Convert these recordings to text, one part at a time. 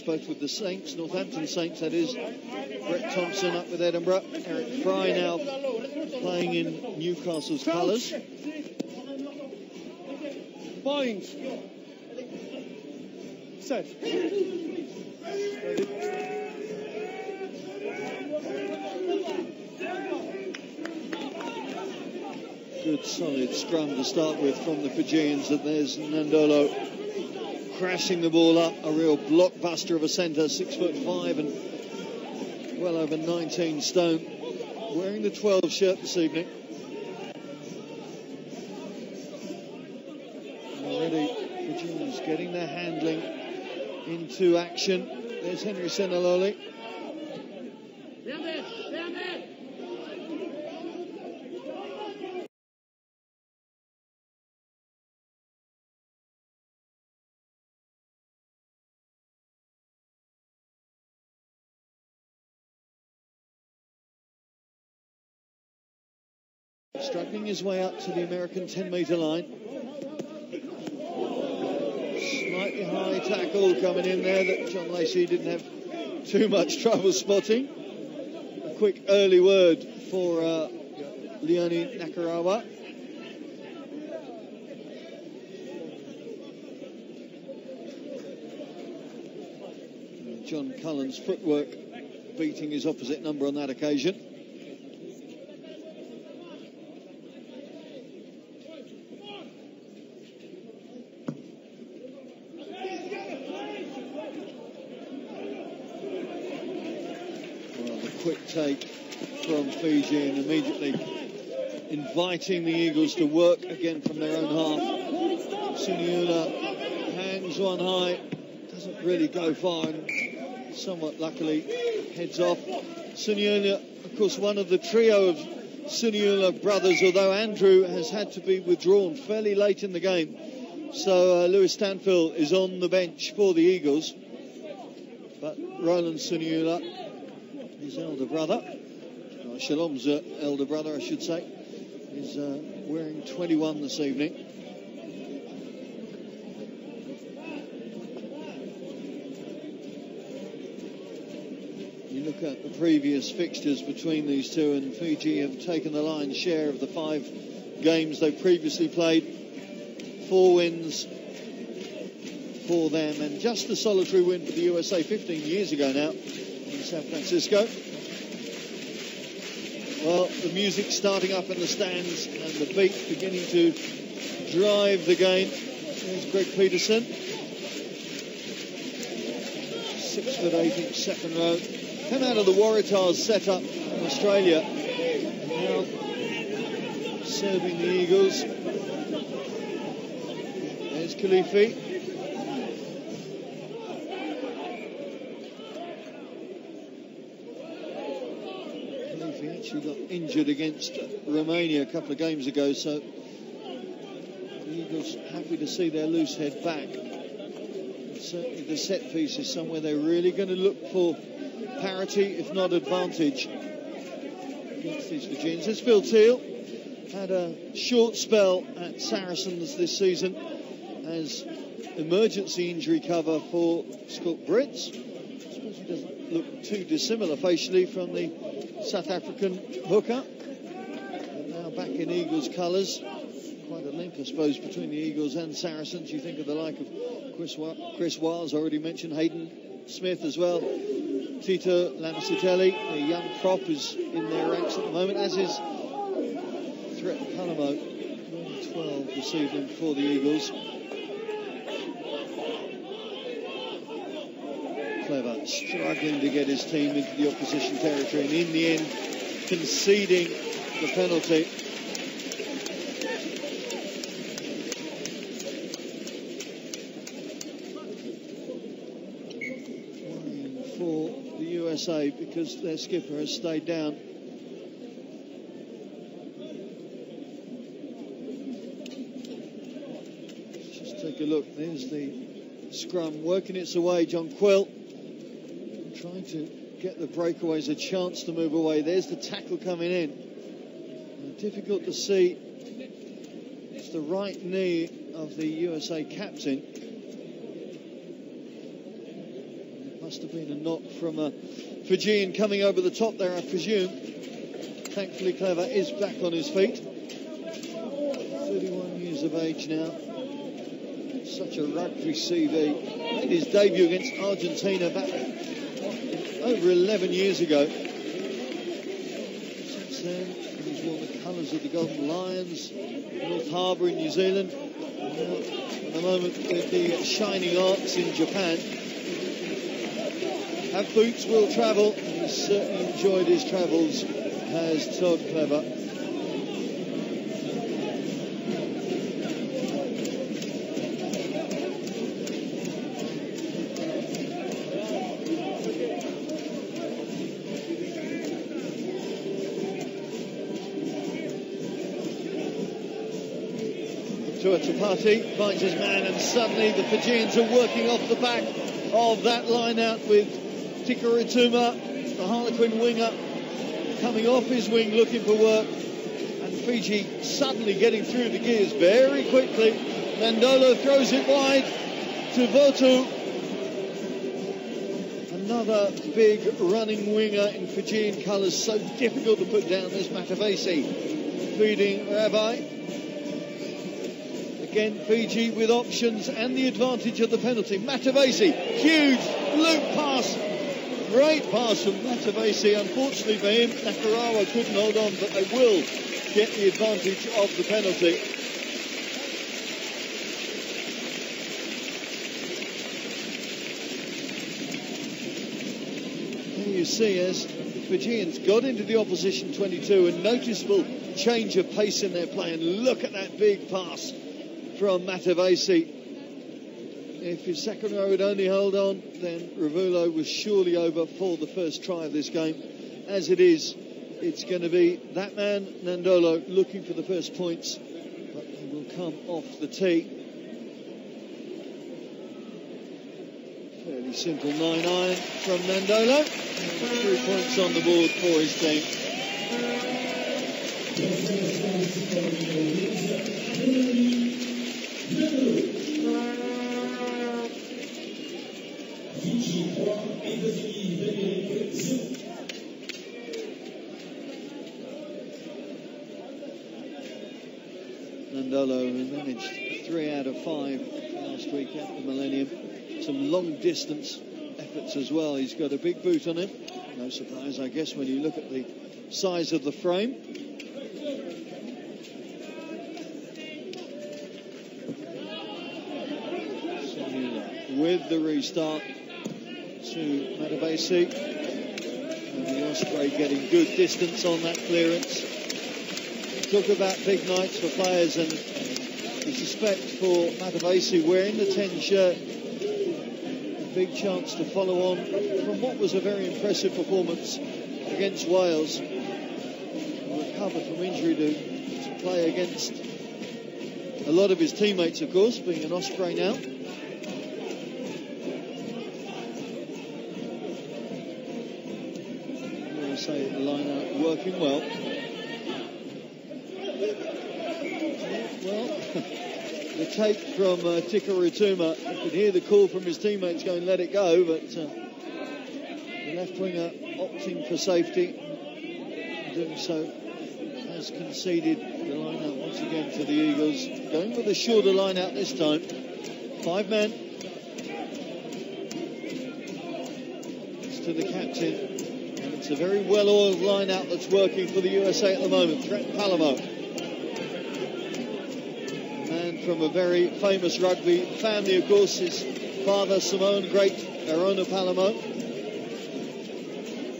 both with the Saints, Northampton Saints that is. Brett Thompson up with Edinburgh. Eric Fry now playing in Newcastle's colours. Bind. Set. Good solid scrum to start with from the Fijians, and there's Nadolo crashing the ball up. A real blockbuster of a centre, 6'5" and well over 19 stone. Wearing the 12 shirt this evening. And already Fijians getting their handling into action. There's Henry Seniloli. Struggling his way up to the American 10-metre line. Slightly high tackle coming in there that John Lacey didn't have too much trouble spotting. A quick early word for Leone Nakarawa. John Cullen's footwork beating his opposite number on that occasion. Quick take from Fiji and immediately inviting the Eagles to work again from their own half. Suniula hangs one high, doesn't really go far, and somewhat luckily heads off. Suniula, of course, one of the trio of Suniula brothers, although Andrew has had to be withdrawn fairly late in the game. So Lewis Stanfield is on the bench for the Eagles. But Roland Suniula, his elder brother, Shalom's elder brother, I should say, is wearing 21 this evening. You look at the previous fixtures between these two, and Fiji have taken the lion's share of the 5 games they've previously played. 4 wins for them, and just a solitary win for the USA 15 years ago now in San Francisco. Well, the music's starting up in the stands and the beat beginning to drive the game. There's Greg Peterson, 6'8" second row. Come out of the Waratahs set up in Australia. And now serving the Eagles. There's Khalifi. He got injured against Romania a couple of games ago, so the Eagles happy to see their loose head back. And certainly the set piece is somewhere they're really going to look for parity, if not advantage, against these Fijians. There's Phil Teal, had a short spell at Saracens this season as emergency injury cover for Scott Brits. I suppose he doesn't look too dissimilar facially from the South African hooker. But now back in Eagles colours. Quite a link, I suppose, between the Eagles and Saracens. You think of the like of Chris Wiles, already mentioned, Hayden Smith as well. Tito Lamasitelli, the young prop, is in their ranks at the moment, as is Threat Palamo, 12 this evening for the Eagles. Clever, struggling to get his team into the opposition territory, and in the end conceding the penalty. Worrying for the USA because their skipper has stayed down. Let's just take a look. There's the scrum working its way. John Quill trying to get the breakaways a chance to move away. There's the tackle coming in. Difficult to see. It's the right knee of the USA captain. Must have been a knock from a Fijian coming over the top there, I presume. Thankfully, Qera is back on his feet. 31 years of age now. Such a rugby CV. Made his debut against Argentina back over 11 years ago. Since then, he's worn the colours of the Golden Lions, North Harbour in New Zealand, and now, at the moment, with the Shining Arcs in Japan. Have boots will travel. He's certainly enjoyed his travels, has Todd Qera. Timoci finds his man, and suddenly the Fijians are working off the back of that line out with Tikoirotuma, the Harlequin winger, coming off his wing looking for work, and Fiji suddenly getting through the gears very quickly. Nadolo throws it wide to Votu. Another big running winger in Fijian colours, so difficult to put down. There's Matavesi feeding Rabine. Again, Fiji with options and the advantage of the penalty. Matavesi, huge loop pass. Great pass from Matavesi. Unfortunately for him, Nakarawa couldn't hold on, but they will get the advantage of the penalty. There you see, as the Fijians got into the opposition 22, a noticeable change of pace in their play. And look at that big pass from Matavesi. If his second row had only held on, then Ravulo was surely over for the first try of this game. As it is, it's going to be that man, Nadolo, looking for the first points, but he will come off the tee. Fairly simple 9-iron from Nadolo. 3 points on the board for his team. Nadolo, who managed 3 out of 5 last week at the Millennium. Some long distance efforts as well. He's got a big boot on him. No surprise, I guess, when you look at the size of the frame. With the restart to Matavesi, and the Osprey getting good distance on that clearance. Talk about big nights for players, and you suspect for Matavesi wearing the 10 shirt, a big chance to follow on from what was a very impressive performance against Wales. Recovered from injury to play against a lot of his teammates, of course, being an Osprey now. Say the line out working well. Well, the take from Tikoirotuma, you could hear the call from his teammates going, let it go, but the left winger opting for safety. Doing so has conceded the line out once again to the Eagles. Going with a shorter line out this time. 5 men. It's to the captain. It's a very well-oiled line-out that's working for the USA at the moment. Trent Palamo. A man from a very famous rugby family, of course, his father, Samoan great Arona Palamo.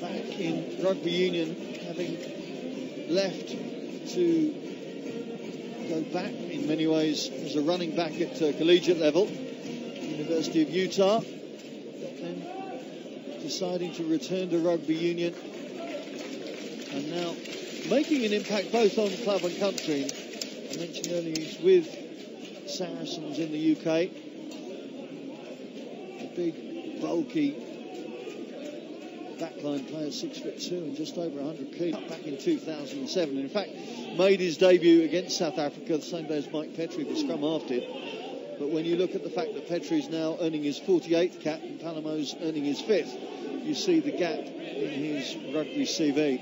Back in rugby union, having left to go back in many ways as a running back at collegiate level, University of Utah. Then deciding to return to rugby union, and now making an impact both on club and country. I mentioned earlier he's with Saracens in the UK. A big, bulky backline player, 6'2" and just over 100 kilos. Back in 2007, in fact, made his debut against South Africa the same day as Mike Petrie, the scrum half, did. But when you look at the fact that Petri's now earning his 48th cap and Palomo's earning his 5th, you see the gap in his rugby CV.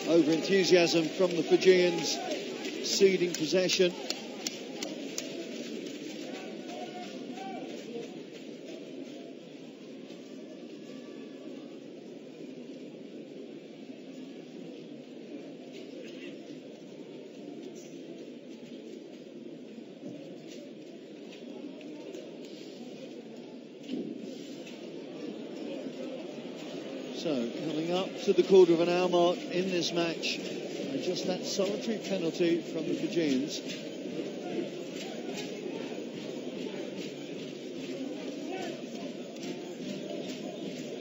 Over enthusiasm from the Fijians, ceding possession. So, coming up to the quarter of an hour mark in this match, and just that solitary penalty from the Fijians.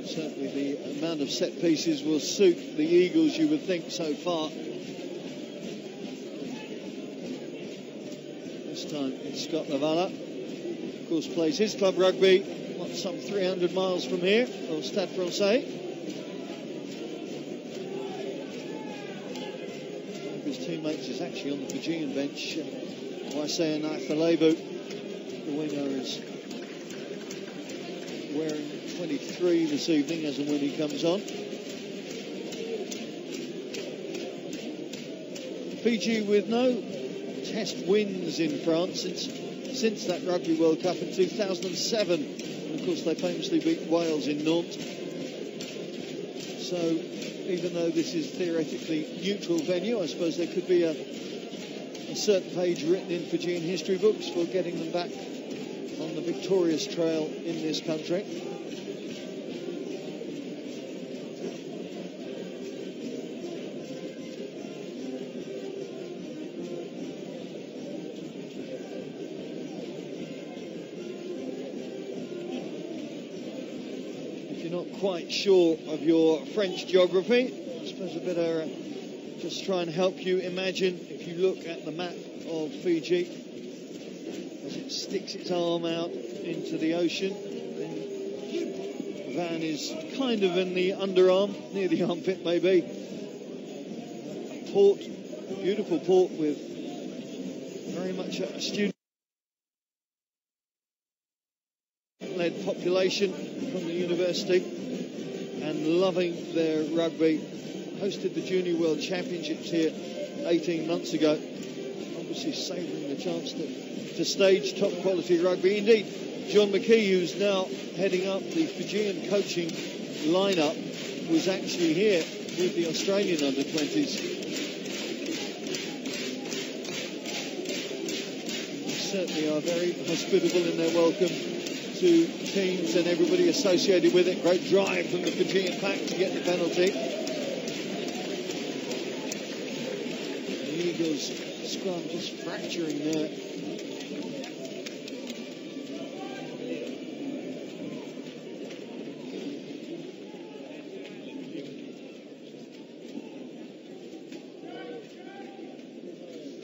Certainly the amount of set pieces will suit the Eagles, you would think, so far. This time it's Scott Lavala, of course, plays his club rugby, some 300 miles from here, or Stade Francais. Teammates is actually on the Fijian bench. Waisea Naifalevu, the winger, is wearing 23 this evening as and when he comes on. Fiji with no test wins in France since that Rugby World Cup in 2007. And of course they famously beat Wales in Nantes. So even though this is theoretically neutral venue, I suppose there could be a certain page written in Fijian history books for getting them back on the victorious trail in this country. Quite sure of your French geography, I suppose I better just try and help you imagine. If you look at the map of Fiji as it sticks its arm out into the ocean, then Van is kind of in the underarm, near the armpit maybe. A port, a beautiful port with very much a student-led population from the university, and loving their rugby. Hosted the Junior World Championships here 18 months ago. Obviously savouring the chance to stage top quality rugby. Indeed, John McKee, who's now heading up the Fijian coaching lineup, was actually here with the Australian under-20s. They certainly are very hospitable in their welcome to teams and everybody associated with it. Great drive from the Fijian pack to get the penalty. The Eagles scrum just fracturing there.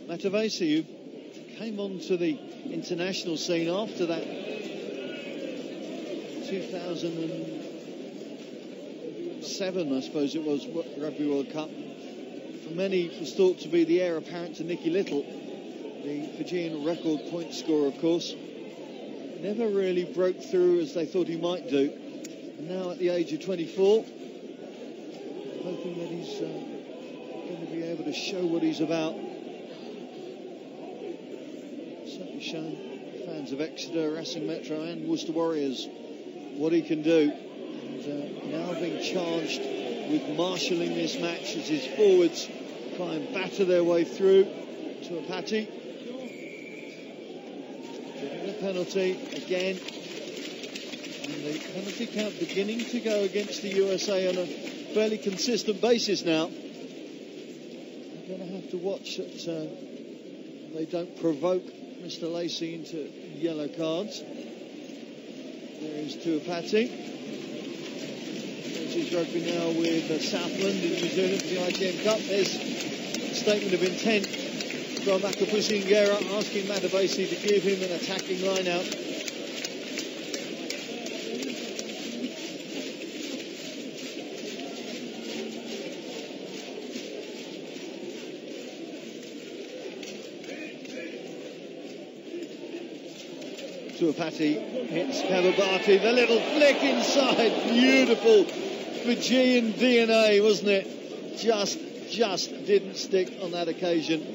Matavesi, who came onto the international scene after that 2007, I suppose it was, Rugby World Cup. For many, it was thought to be the heir apparent to Nicky Little, the Fijian record point scorer, of course. Never really broke through as they thought he might do. And now at the age of 24, hoping that he's going to be able to show what he's about. Certainly shown fans of Exeter, Racing Metro and Worcester Warriors what he can do. And now being charged with marshalling this match as his forwards try and batter their way through to a Patti. Getting the penalty again. And the penalty count beginning to go against the USA on a fairly consistent basis now. They're going to have to watch that they don't provoke Mr. Lacey into yellow cards. There is Tuapati. This is rugby now with Southland in New Zealand for the ITM Cup. There's a statement of intent from Akapusi and Qera asking Matavesi to give him an attacking line out. Tuapati hits Cavubati. The little flick inside. Beautiful Fijian DNA, wasn't it? Just didn't stick on that occasion.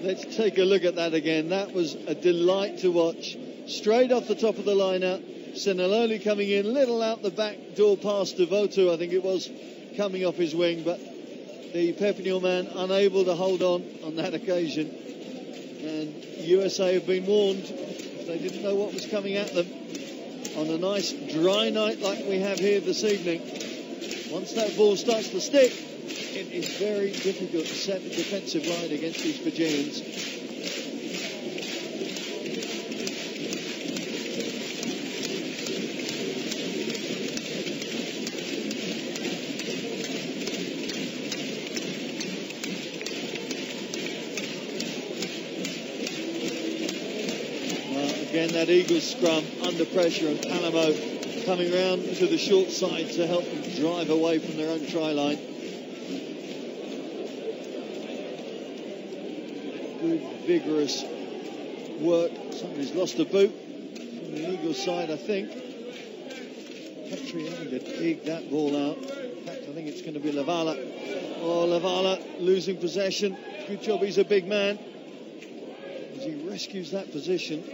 Let's take a look at that again. That was a delight to watch. Straight off the top of the line-out. Seniloli coming in, little out the back door pass to Votu, I think it was, coming off his wing, but the Perpignan man unable to hold on that occasion. And USA have been warned. They didn't know what was coming at them on a nice dry night like we have here this evening. Once that ball starts to stick, it is very difficult to set a defensive line against these Fijians. Again, that Eagles scrum under pressure, and Palamo coming round to the short side to help them drive away from their own try line. Good, vigorous work. Somebody's lost a boot from the Eagles side, I think. Petrie having to dig that ball out. In fact, I think it's going to be Lavala. Oh, Lavala losing possession. Good job, he's a big man as he rescues that position.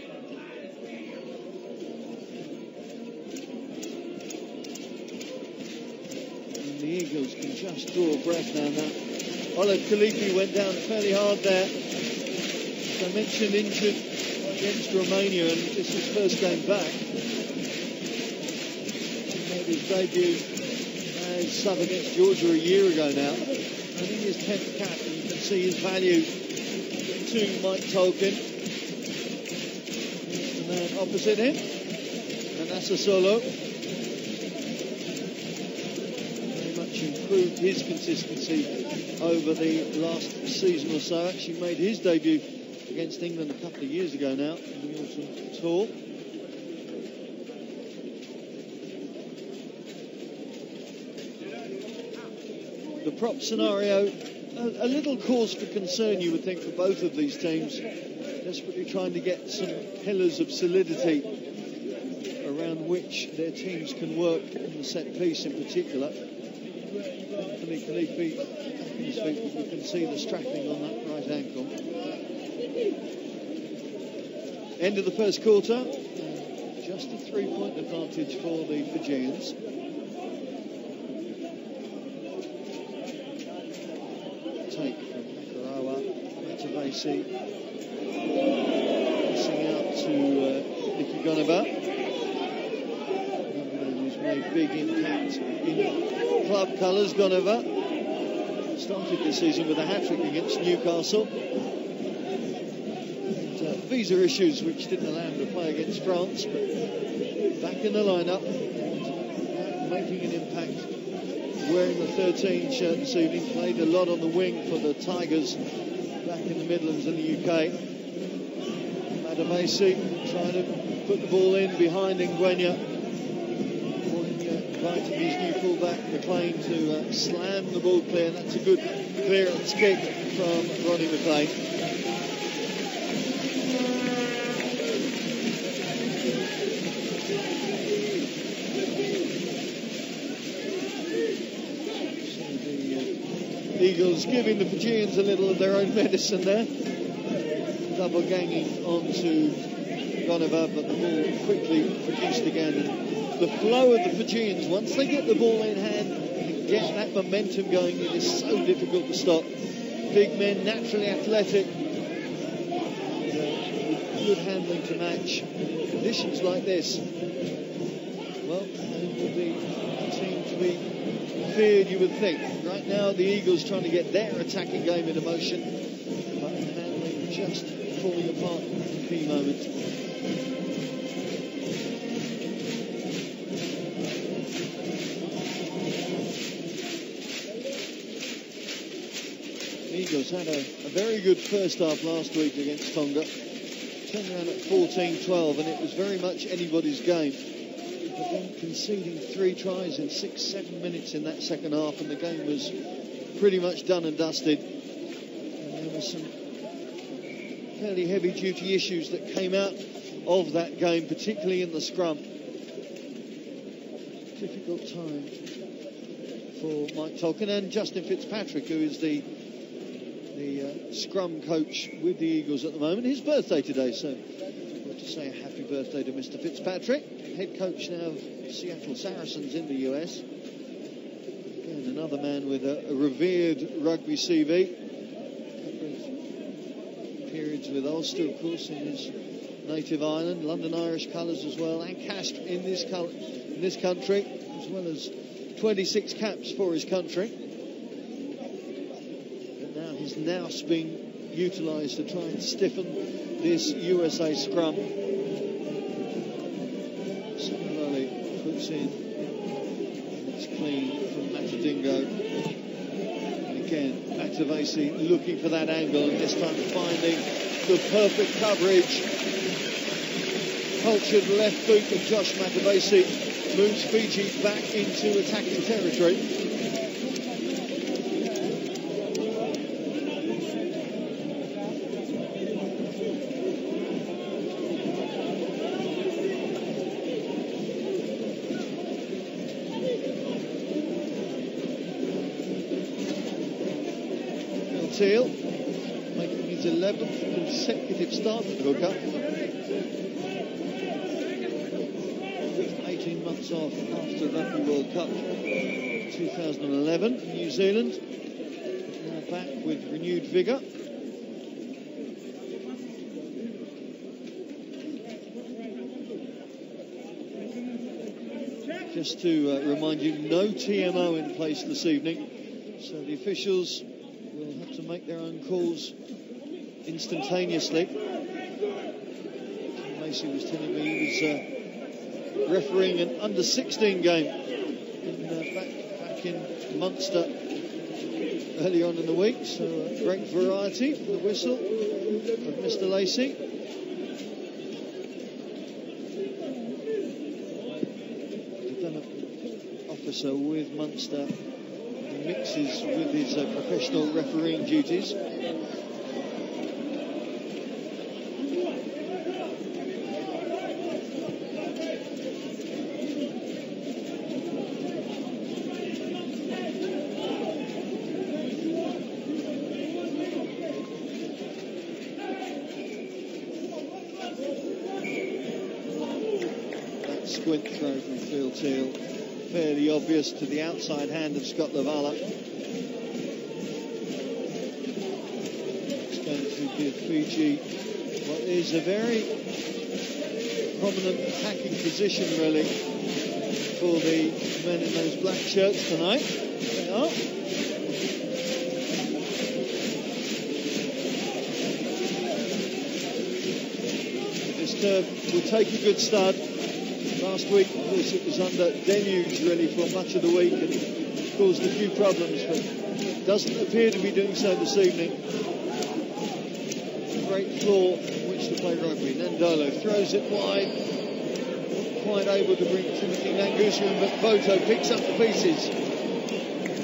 The Eagles can just draw a breath now. Olive Khalifi went down fairly hard there. As I mentioned, injured against Romania, and this is his first game back. He made his debut as sub against Georgia a year ago now. And in his 10th cap, and you can see his value to Mike Tolkien. Here's the man opposite him, and that's a solo. Improved his consistency over the last season or so. Actually made his debut against England a couple of years ago now in the autumn tour. The prop scenario, a little cause for concern, you would think, for both of these teams, desperately trying to get some pillars of solidity around which their teams can work in the set piece in particular. Khalifi back in his feet, but you can see the strapping on that right ankle. End of the first quarter, just a 3-point advantage for the Fijians. Take from Nakarawa, Matavesi, passing out to Goneva. Who's made big impact in club colours. Goneva started this season with a hat-trick against Newcastle. And, visa issues which didn't allow him to play against France, but back in the lineup, making an impact, wearing the 13 shirt this evening. Played a lot on the wing for the Tigers back in the Midlands in the UK. Matavesi trying to put the ball in behind Nguenya. Inviting his new fullback McLean to slam the ball clear. That's a good clearance kick from Ronnie McLean. So the Eagles giving the Fijians a little of their own medicine there. Double ganging onto Goneva, but the ball quickly produced again. And the flow of the Fijians, once they get the ball in hand and get that momentum going, it is so difficult to stop. Big men, naturally athletic, good handling to match. In conditions like this, well, they will be a team to be feared, you would think. Right now, the Eagles trying to get their attacking game into motion, but handling just falling apart in key moments. Eagles had a very good first half last week against Tonga. Turned around at 14-12, and it was very much anybody's game. But then conceding 3 tries in 6-7 minutes in that second half, and the game was pretty much done and dusted. And there were some fairly heavy-duty issues that came out of that game, particularly in the scrum. Difficult time for Mike Tolkien and Justin Fitzpatrick, who is the scrum coach with the Eagles at the moment. His birthday today, so I'd like to say a happy birthday to Mr. Fitzpatrick, head coach now of Seattle Saracens in the US. Again, another man with a revered rugby CV. Periods with Ulster, of course, in his native island, London Irish colours as well, and cast in this country, as well as 26 caps for his country. But now his nous being utilised to try and stiffen this USA scrum. Seniloli puts in, and it's clean from Matadigo. And again, Matavesi looking for that angle, and this time finding the perfect coverage. Cultured left boot of Josh Matavesi moves Fiji back into attacking territory. Teal making his 11th consecutive start at hooker. 18 months off after Rugby World Cup 2011 in New Zealand. Now back with renewed vigour. Just to remind you, no TMO in place this evening, so the officials will have to make their own calls instantaneously. Macy was telling me he was refereeing an under-16 game back in Munster early on in the week, so great variety for the whistle of Mr. Lacey. Development officer with Munster, mixes with his professional refereeing duties. That squint throw from Phil Teal, fairly obvious to the outside hand of Scott Lavala. It's going to give Fiji what is a very prominent attacking position, really, for the men in those black shirts tonight. They are. This will take a good start. Last week, of course, it was under deluge really for much of the week and caused a few problems, but doesn't appear to be doing so this evening. Great floor on which to play rugby. Nadolo throws it wide, not quite able to bring Timoci Nagusa in, but Votu picks up the pieces.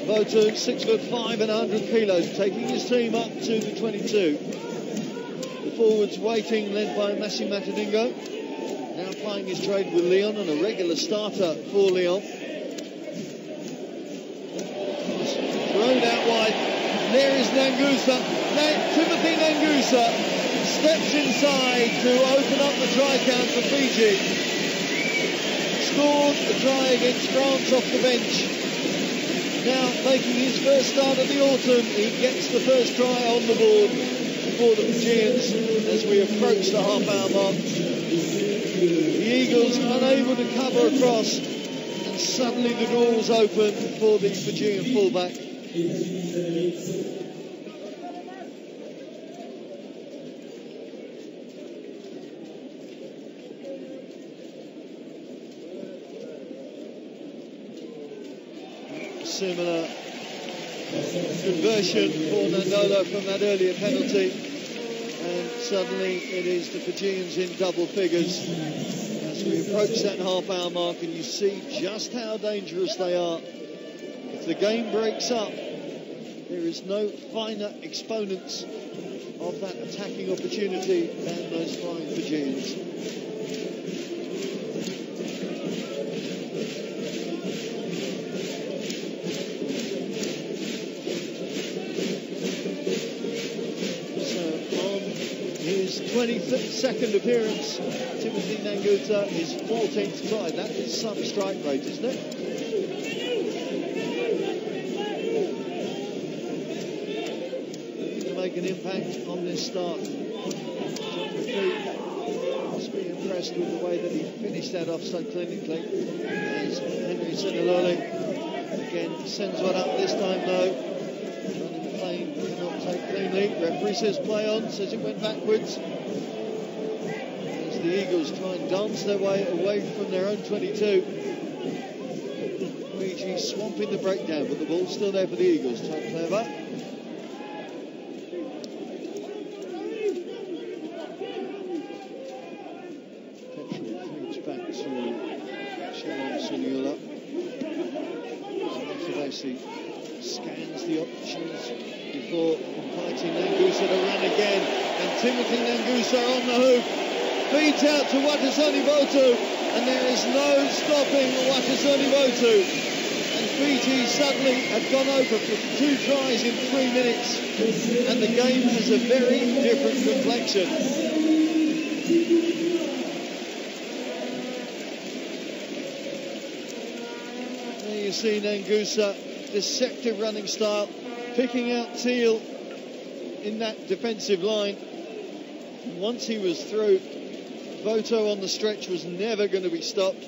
Votu, 6'5" and 100 kilos, taking his team up to the 22. The forwards waiting, led by Masi Matadigo. Now plying his trade with Leone, and a regular starter for Leone. Thrown out wide. There is Nagusa. Timoci Nagusa steps inside to open up the try count for Fiji. Scored the try against France off the bench. Now making his first start of the autumn. He gets the first try on the board for the Fijians as we approach the half-hour mark. The Eagles unable to cover across, and suddenly the door was open for the Fijian fullback. Similar conversion for Nadolo from that earlier penalty, and suddenly it is the Fijians in double figures as we approach that half-hour mark, and you see just how dangerous they are. If the game breaks up, there is no finer exponents of that attacking opportunity than those flying Fijians. second appearance. Timoci Nagusa, his 14th try. That is some strike rate, isn't it? To make an impact on this start. Must be impressed with the way that he finished that off so clinically. As Henry Seniloli again sends one up this time though. Running the plane cannot take cleanly. Referee says play on, says it went backwards. As the Eagles try and dance their way away from their own 22. Fiji swamping the breakdown, but the ball's still there for the Eagles. Try and play it back. Matavesi scans the options before inviting Nagusa to run again, and Timoci Nagusa on the hoop feeds out to Watisoni Votu, and there is no stopping Watisoni Votu, and Fiji suddenly have gone over for 2 tries in 3 minutes, and the game has a very different complexion. You see Nagusa, deceptive running style, picking out Teal in that defensive line. And once he was through, Votu on the stretch was never going to be stopped.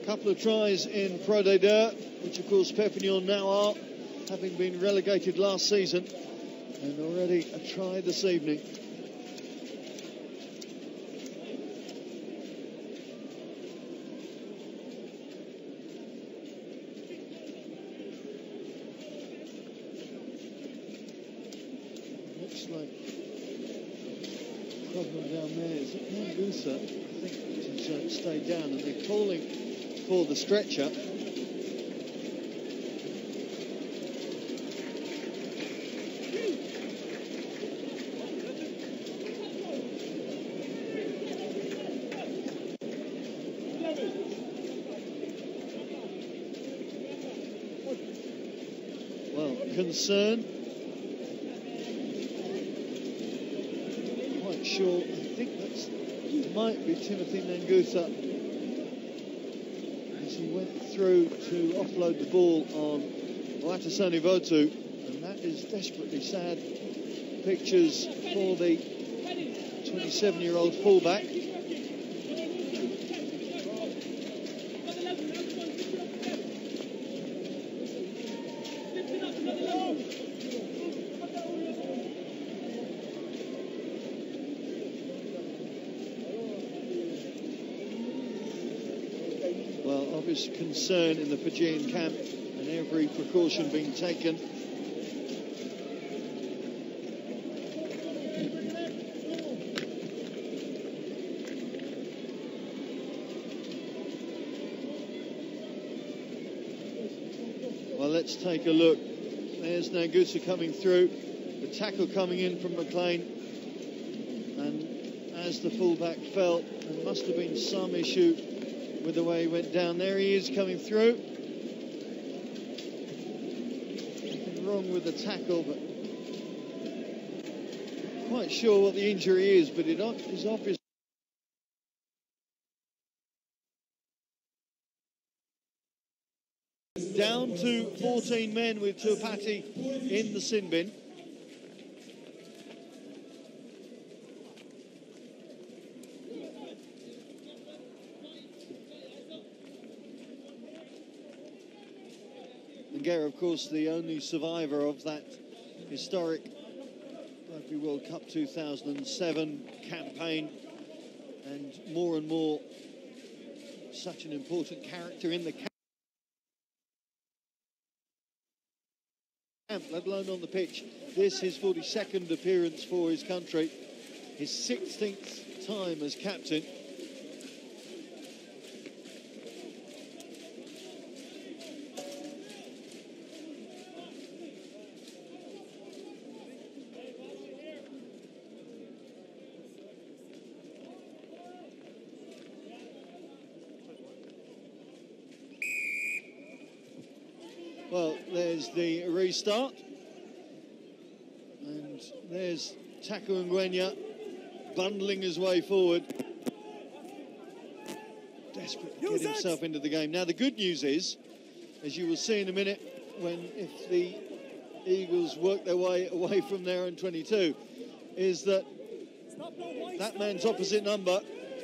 A couple of tries in Pro D2, which of course Perpignan now are, having been relegated last season, and already a try this evening. Problem down there is that Nagusa, I think, has stayed down, and they're calling for the stretcher. Well, concern. Sure, I think that might be Timoci Nagusa as he went through to offload the ball on Watisoni Votu, and that is desperately sad pictures for the 27-year-old fullback. Concern in the Fijian camp, and every precaution being taken. Well, let's take a look. There's Nagusa coming through, the tackle coming in from McLean, and as the fullback fell, there must have been some issue with the way he went down. There he is coming through. Nothing wrong with the tackle, but not quite sure what the injury is, but it is obvious. Down to 14 men with Tuvati in the sin bin. Qera, of course, the only survivor of that historic Rugby World Cup 2007 campaign, and more such an important character in the camp, let alone on the pitch. This his 42nd appearance for his country, his 16th time as captain. Well, there's the restart, and There's Taku Ngwenya bundling his way forward. Desperate to get himself into the game. Now, the good news is, as you will see in a minute, if the Eagles work their way away from their own 22, is that that man's opposite number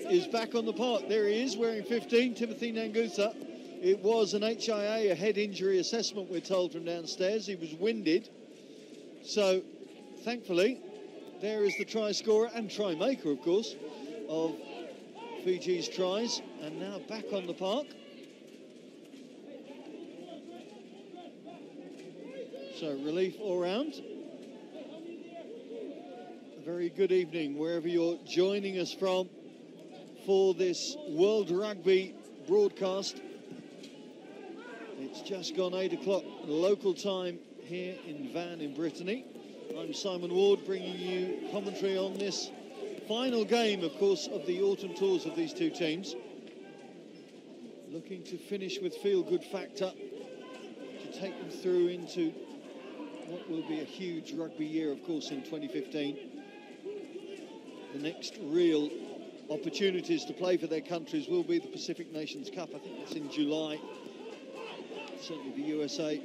is back on the park. There he is, wearing 15, Timoci Nagusa. It was an HIA, a head injury assessment, we're told from downstairs. He was winded. So, thankfully, there is the try scorer and try maker, of course, of Fiji's tries. And now back on the park. So, relief all round. A very good evening, wherever you're joining us from for this World Rugby broadcast. It's just gone 8 o'clock local time here in Van in Brittany. I'm Simon Ward, bringing you commentary on this final game, of course, of the autumn tours of these two teams. Looking to finish with feel-good factor to take them through into what will be a huge rugby year, of course, in 2015. The next real opportunities to play for their countries will be the Pacific Nations Cup. I think that's in July. Certainly the USA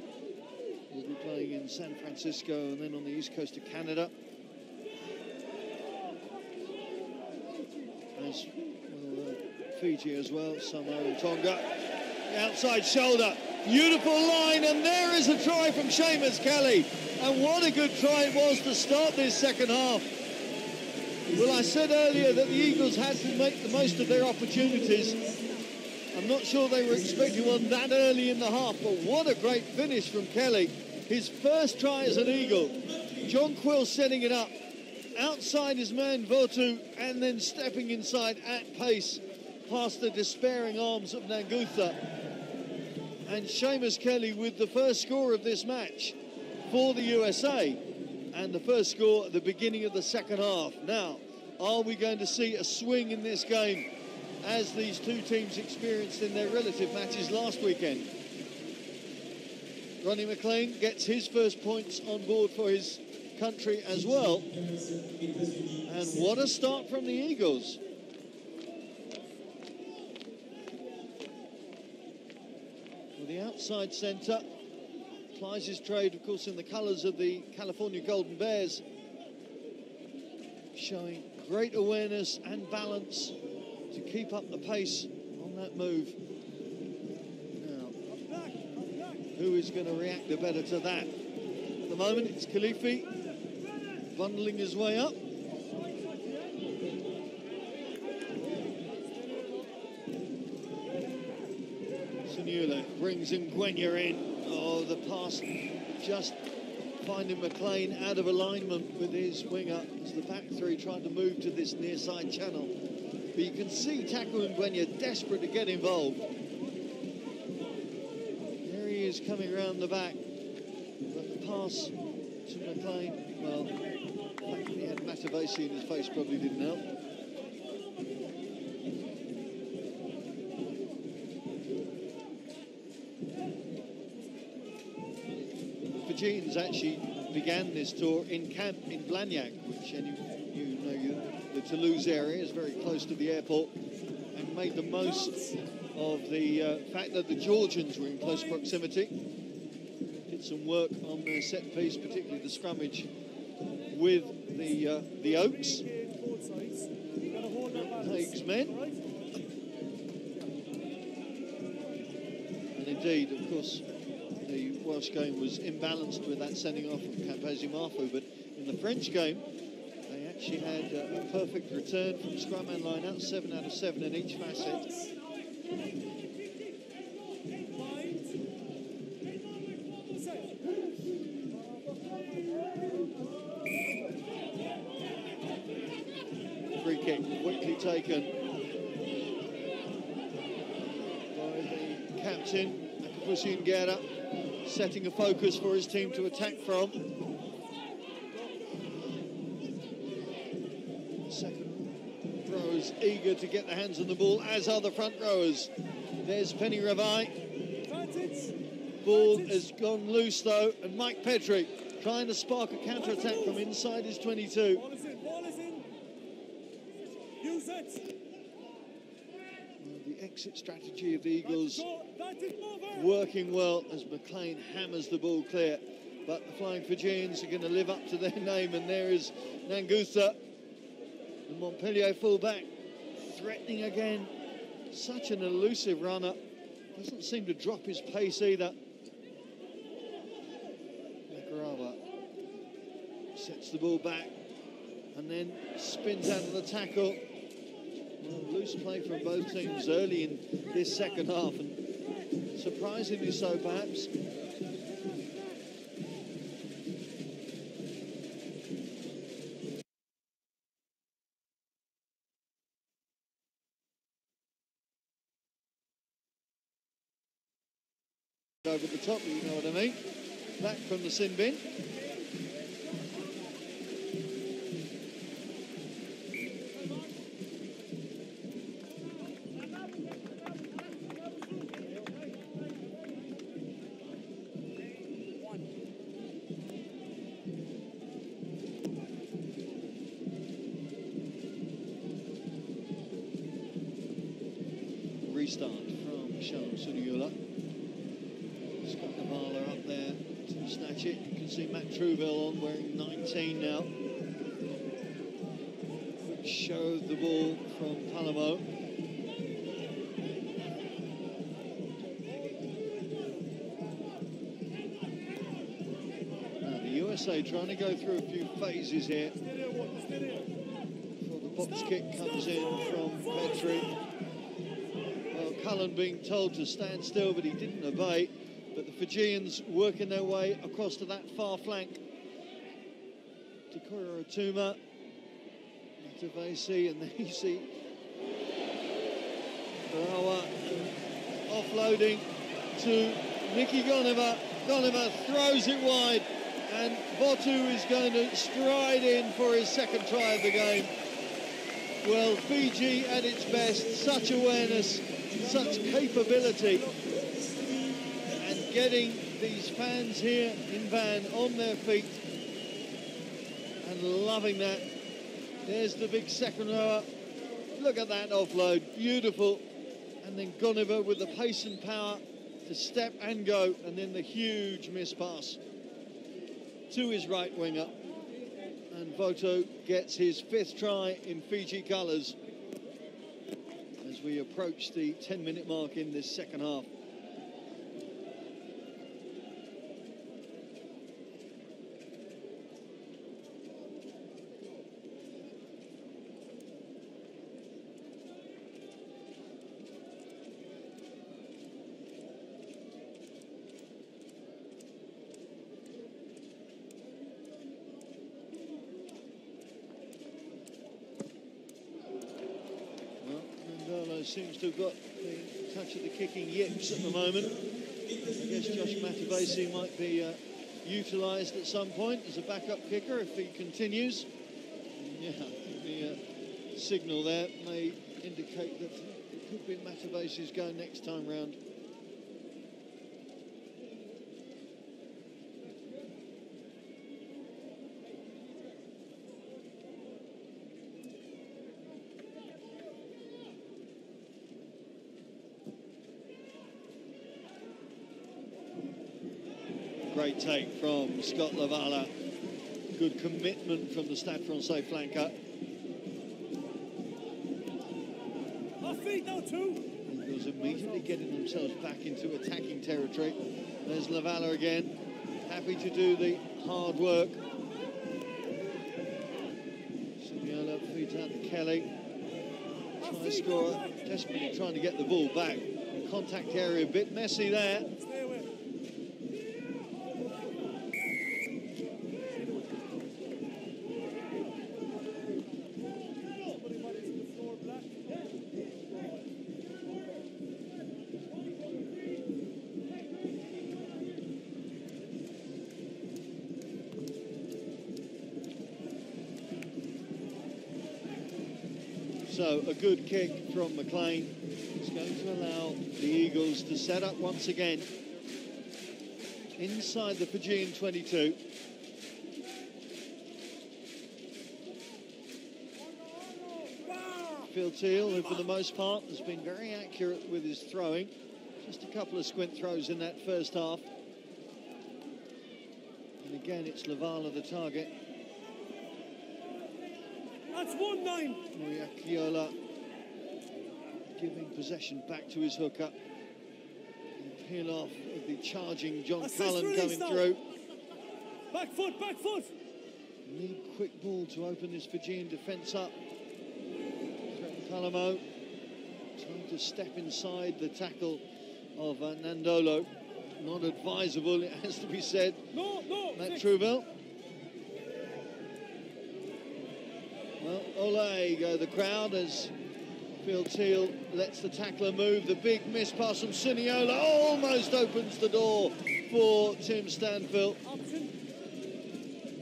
will be playing in San Francisco and then on the east coast of Canada. As will Fiji as well, Samoa and Tonga. The outside shoulder, beautiful line, and there is a try from Seamus Kelly. And what a good try it was to start this second half. Well, I said earlier that the Eagles had to make the most of their opportunities. I'm not sure they were expecting one that early in the half, but what a great finish from Kelly. His first try as an Eagle. John Quill setting it up. Outside his man Votu, and then stepping inside at pace past the despairing arms of Nagusa. And Seamus Kelly with the first score of this match for the USA. And the first score at the beginning of the second half. Now, are we going to see a swing in this game, as these two teams experienced in their relative matches last weekend? Ronnie McLean gets his first points on board for his country as well. And what a start from the Eagles. Well, the outside centre plies his trade, of course, in the colours of the California Golden Bears, showing great awareness and balance to keep up the pace on that move. Now, who is going to react better to that? At the moment, it's Khalifi bundling his way up. Seniloli brings Ngwenya in. Oh, the pass just finding McLean out of alignment with his winger as the back three trying to move to this near side channel. But you can see Taku Ngwenya desperate to get involved. There he is coming around the back. But the pass to McLean, well, the fact that he had Matavesi in his face probably didn't help. The Fijians actually began this tour in camp in Blagnac, which you know the Toulouse area is very close to the airport, and made the most of the fact that the Georgians were in close proximity. Did some work on their set piece, particularly the scrummage with the Oaks, Haig's men. And indeed, of course, the Welsh game was imbalanced with that sending off from Kampasi Mafu, but in the French game, they actually had a perfect return from scrum and line out, 7 out of 7 in each facet. Free kick quickly taken by the captain, Akapusi and Qera, setting a focus for his team to attack from. Second rowers eager to get their hands on the ball, as are the front rowers. There's Penny Ravai. Ball has gone loose though, and Mike Petrie trying to spark a counter-attack from inside his 22. Ball is in, ball is in. Use it. The exit strategy of the Eagles working well as McLean hammers the ball clear. But the Flying Fijians are going to live up to their name, and there is Nagusa, the Montpellier fullback, threatening again. Such an elusive runner. Doesn't seem to drop his pace either. Nakarawa sets the ball back and then spins out of the tackle. Well, loose play from both teams early in this second half, and surprisingly so perhaps. Over the top, you know what I mean. Back from the sin bin. Restart from Seniloli. Up there to snatch it. You can see Matt Trouville on, wearing 19 now. Quick show of the ball from Palamo. Now the USA trying to go through a few phases here before the box kick comes in from Petri. Well, Cullen being told to stand still, but he didn't obey. But the Fijians working their way across to that far flank. Tikoirotuma, Matavesi, and then you see Nakarawa offloading to Nicky Goneva. Goneva throws it wide, and Votu is going to stride in for his second try of the game. Well, Fiji at its best, such awareness, such capability. Getting these fans here in Van on their feet and loving that. There's the big second rower. Look at that offload, beautiful. And then Goneva with the pace and power to step and go, and then the huge miss pass to his right winger. And Votu gets his 5th try in Fiji colours as we approach the 10-minute mark in this second half. Seems to have got the touch of the kicking yips at the moment. I guess Josh Matavesi might be utilised at some point as a backup kicker if he continues. Yeah, the signal there may indicate that it could be Matavesi's go next time round. Great take from Scott Lavala. Good commitment from the Stade Francais flanker. Eagles immediately getting themselves back into attacking territory. There's Lavala again, happy to do the hard work. Seniloli feeds out to Kelly. Try scorer, desperately trying to get the ball back. Contact area a bit messy there. So a good kick from McLean is going to allow the Eagles to set up once again inside the Fijian 22. Phil Teal, who for the most part has been very accurate with his throwing. Just a couple of squint throws in that first half. And again, it's Lavala the target. That's 1-9. Moriakiola giving possession back to his hooker. And peel off of the charging John Cullen coming through. Back foot, back foot. Need quick ball to open this Fijian defence up. Palamo trying to step inside the tackle of Nadolo. Not advisable, it has to be said. No. Matt Trueville. Well, ole go the crowd as Phil Teal lets the tackler move. The big miss pass from Seniloli almost opens the door for Tim Stanfield.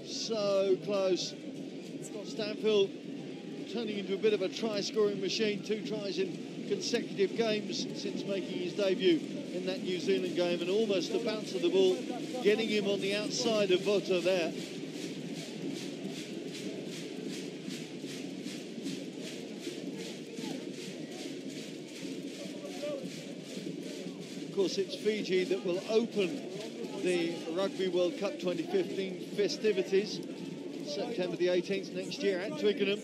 So close. Stanfield turning into a bit of a try-scoring machine. 2 tries in consecutive games since making his debut in that New Zealand game, and almost the bounce of the ball getting him on the outside of Votu there. Of course, it's Fiji that will open the Rugby World Cup 2015 festivities September the 18th next year at Twickenham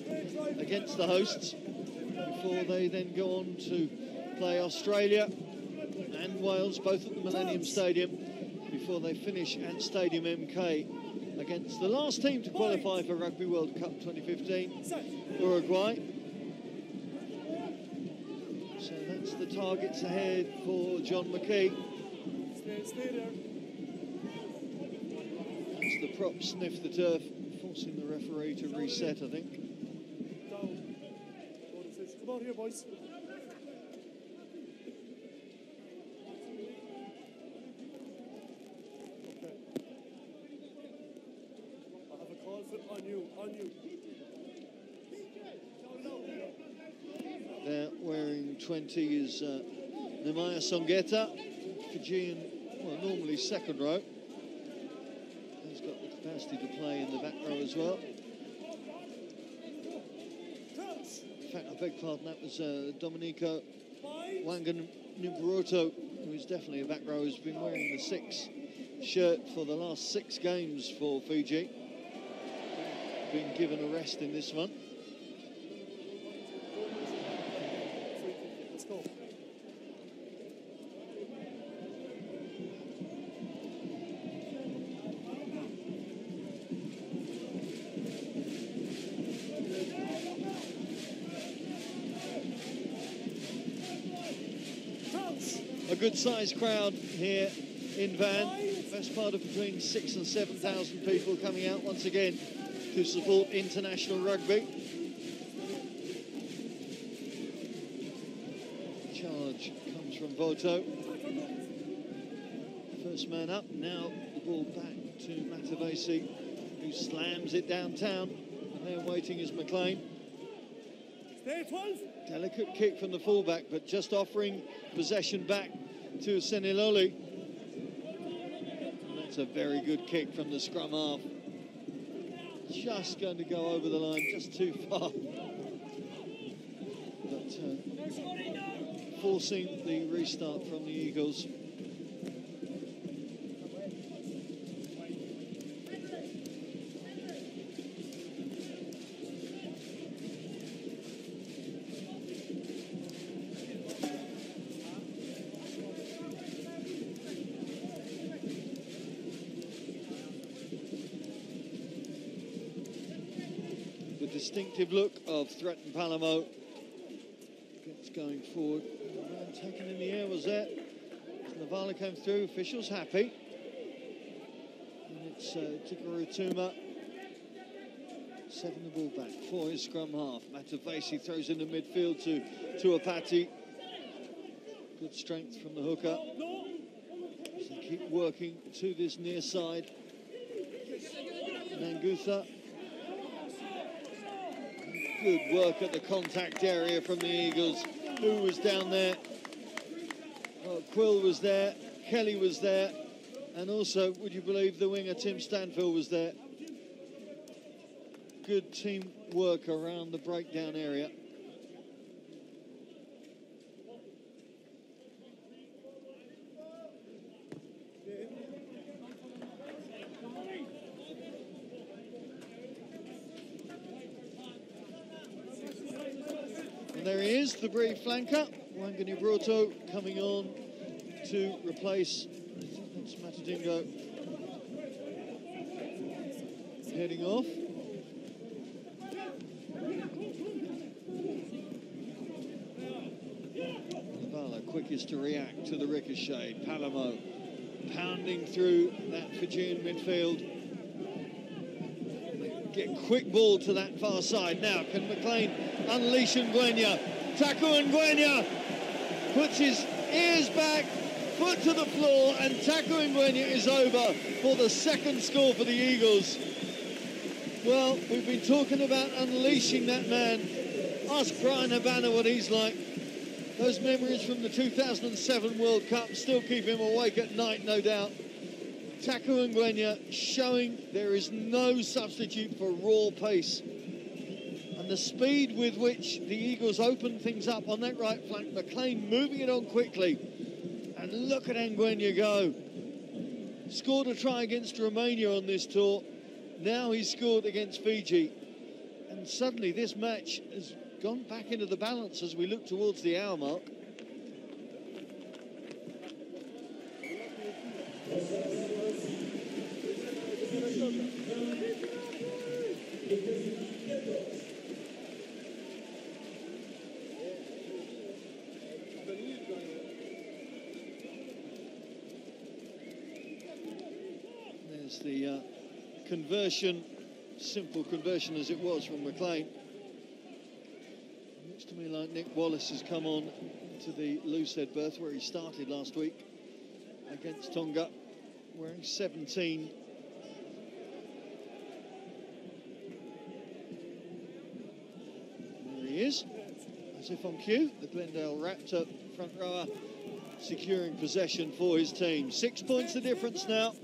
against the hosts, before they then go on to play Australia and Wales, both at the Millennium Stadium, before they finish at Stadium MK against the last team to qualify for Rugby World Cup 2015, Uruguay. So that's the targets ahead for John McKee. Stay there. As the prop sniff the turf, forcing the referee to reset, I think. Down. Come out here, boys. Okay. I have a call on you. There, wearing 20 is Nemani Songeta, Fijian, well, normally second row. He's got the capacity to play in the back row as well. In fact, I beg pardon, that was Domenico Wanganimburoto, who is definitely a back row, who's been wearing the 6 shirt for the last 6 games for Fiji. Been given a rest in this one. Let's go. A good-sized crowd here in Van. Best part of between 6,000 and 7,000 people coming out once again to support international rugby. Charge comes from Votu. First man up. Now the ball back to Matavesi, who slams it downtown. And there waiting is McLean. Stay 12. Delicate kick from the fullback, but just offering possession back to Seniloli. That's a very good kick from the scrum half. Just going to go over the line, just too far. But forcing the restart from the Eagles. Distinctive look of Threaten Palamo. Gets going forward. The man taken in the air was there. Navala came through, officials happy. And it's Tikoirotuma setting the ball back for his scrum half. Matavesi throws in the midfield to Tuapati. Good strength from the hooker. As they keep working to this near side. Nagusa. Good work at the contact area from the Eagles. Who was down there? Oh, Quill was there, Kelly was there, and also, would you believe, the winger Tim Stanfield was there. Good team work around the breakdown area. there he is, the brief flanker. Wangani Broto coming on to replace, I think that's Matadigo, heading off. Lavala quickest to react to the ricochet. Palamo pounding through that Fijian midfield. Get quick ball to that far side. Now can McLean unleash Ngwenya? Taku Ngwenya puts his ears back, foot to the floor, and Taku Ngwenya is over for the second score for the Eagles. Well, we've been talking about unleashing that man. Ask Brian Habana what he's like. Those memories from the 2007 World Cup still keep him awake at night, no doubt. Taku Ngwenya showing there is no substitute for raw pace. And the speed with which the Eagles open things up on that right flank, McLean moving it on quickly. And look at Ngwenya go. Scored a try against Romania on this tour. Now he's scored against Fiji. And suddenly this match has gone back into the balance as we look towards the hour mark. There's the conversion, simple conversion as it was from McLean. Looks to me like Nick Wallace has come on to the loose head berth where he started last week against Tonga, wearing 17. There he is, as if on cue, the Glendale Raptor front rower securing possession for his team. 6 points the difference now.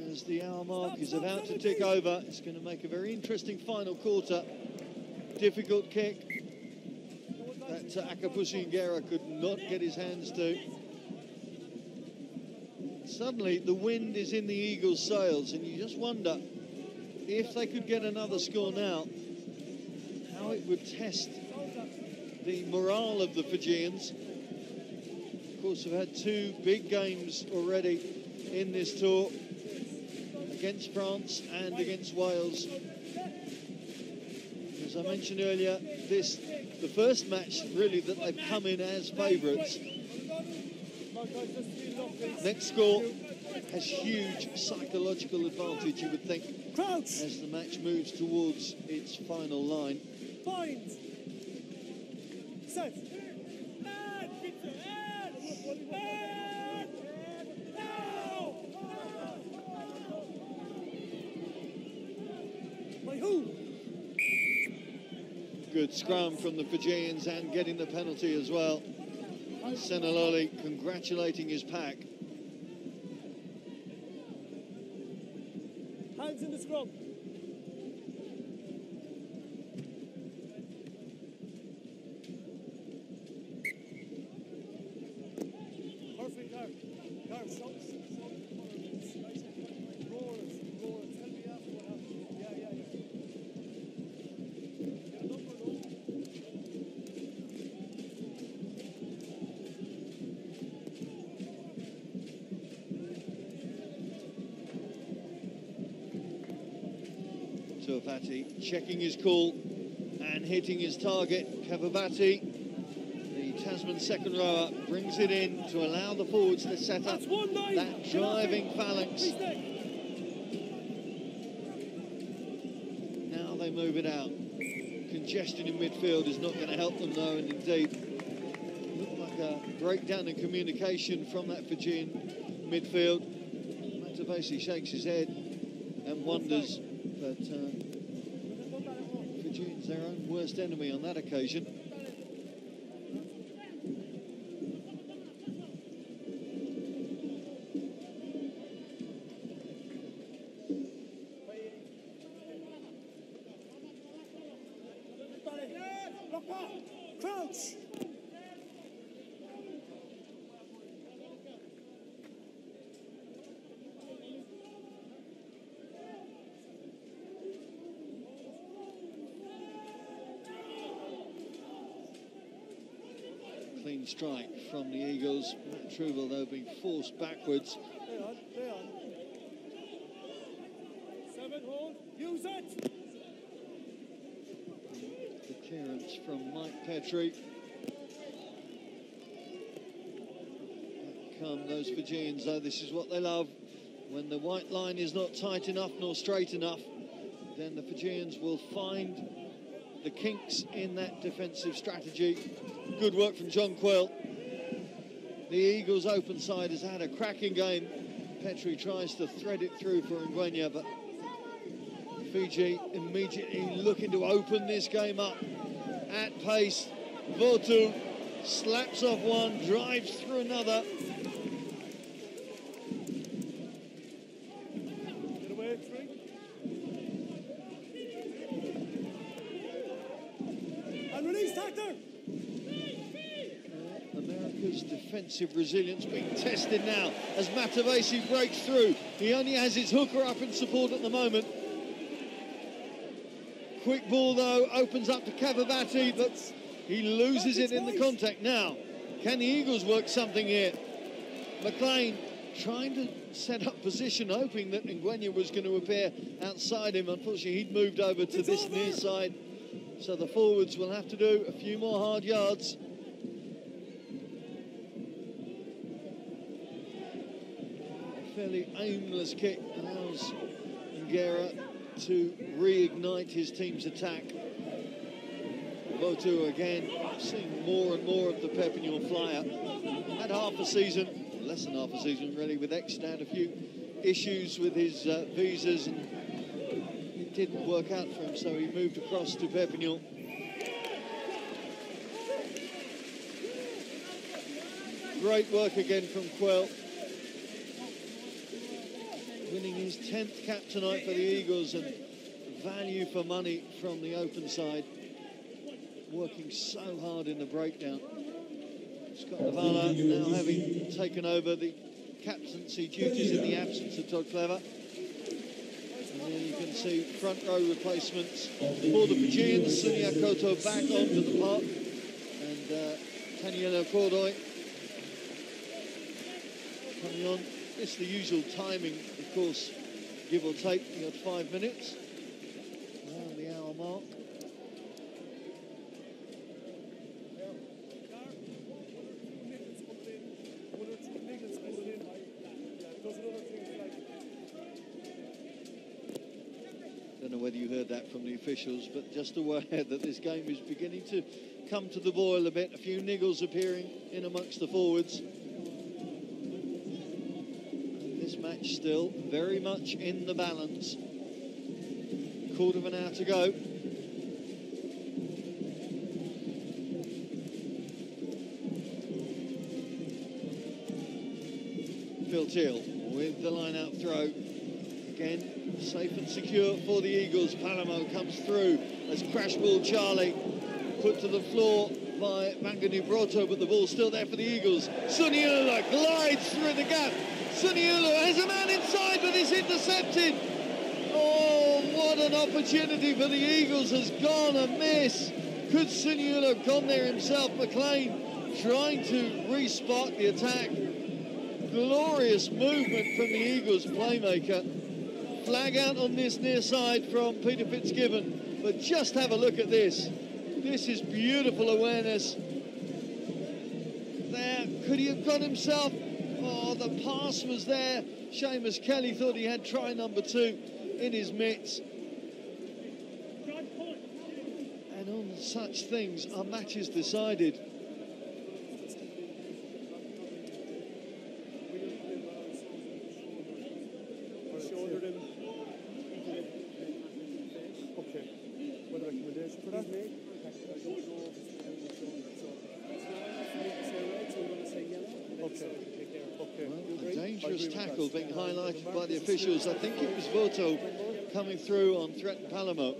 As the hour mark is about to tick over, it's going to make a very interesting final quarter. Difficult kick that Akapusi and Qera could not get his hands to. Suddenly the wind is in the Eagles' sails, and you just wonder if they could get another score now, how it would test the morale of the Fijians. Of course, they've had two big games already in this tour, against France and against Wales. As I mentioned earlier, the first match really that they've come in as favourites. Next score has huge psychological advantage, you would think, as the match moves towards its final line. Bind. Set. Good scrum from the Fijians and getting the penalty as well. Seniloli congratulating his pack. Hands in the scrum. Perfect, Gar. Gar, stop. Roar it. Tell me after what happened. Yeah. Cavubati checking his call and hitting his target. Cavubati, the Tasman second rower, brings it in to allow the forwards to set up that driving phalanx. Now they move it out. Congestion in midfield is not going to help them though, and indeed looked like a breakdown in communication from that Fijian midfield. Matavesi shakes his head and wonders, but Fijians their own worst enemy on that occasion. Crouch. clean strike from the Eagles. Matt Truble, though, being forced backwards. Stay on. 7, hold. Use it. The clearance from Mike Petrie. Back come those Fijians, though. This is what they love. When the white line is not tight enough nor straight enough, then the Fijians will find the kinks in that defensive strategy. Good work from John Quayle. The Eagles' open side has had a cracking game. Petrie tries to thread it through for Ngwenya, but Fiji immediately looking to open this game up at pace. Votu slaps off one, drives through another. Get away, 3. And release, Tactor! America's defensive resilience being tested now as Matavesi breaks through. He only has his hooker up in support at the moment. Quick ball, though, opens up to Cavubati, but he loses it in the contact. Now, can the Eagles work something here? McLean trying to set up position, hoping that Ngwenya was going to appear outside him. Unfortunately, he'd moved over to this near side, so the forwards will have to do a few more hard yards. A fairly aimless kick allows Qera to reignite his team's attack. Votu again seeing more and more of the Perpignan flyer. Had half a season, less than half a season really, with Stade, a few issues with his visas, and it didn't work out for him, so he moved across to Perpignan. Great work again from Quayle, winning his 10th cap tonight for the Eagles, and value for money from the open side, working so hard in the breakdown. Scott Navala now having taken over the captaincy duties in the absence of Todd Clever. And there you can see front row replacements for the Fijians. Sunia Koto back onto the park, and Taniela Cordoy coming on. It's the usual timing, of course, give or take. You got 5 minutes around the hour mark. Don't know whether you heard that from the officials, but just aware that this game is beginning to come to the boil a bit. A few niggles appearing in amongst the forwards. Match still very much in the balance. Quarter of an hour to go. Phil Teal with the line out throw. Again, safe and secure for the Eagles. Palamo comes through as crash ball Charlie put to the floor by Manganu Broto, but the ball's still there for the Eagles. Suniula glides through the gap. Suniulu has a man inside, but is intercepted. Oh, what an opportunity for the Eagles has gone amiss. Could Suniulu have gone there himself? McLean trying to re-spark the attack. Glorious movement from the Eagles playmaker. Flag out on this near side from Peter Fitzgibbon, but just have a look at this. This is beautiful awareness. There, could he have gone himself? Oh, the pass was there. Seamus Kelly thought he had try number 2 in his mitts. And on such things, our match is decided. Okay. What recommendation for that? Well, a dangerous tackle being highlighted by the officials. I think it was Votu coming through on threatened Palamo.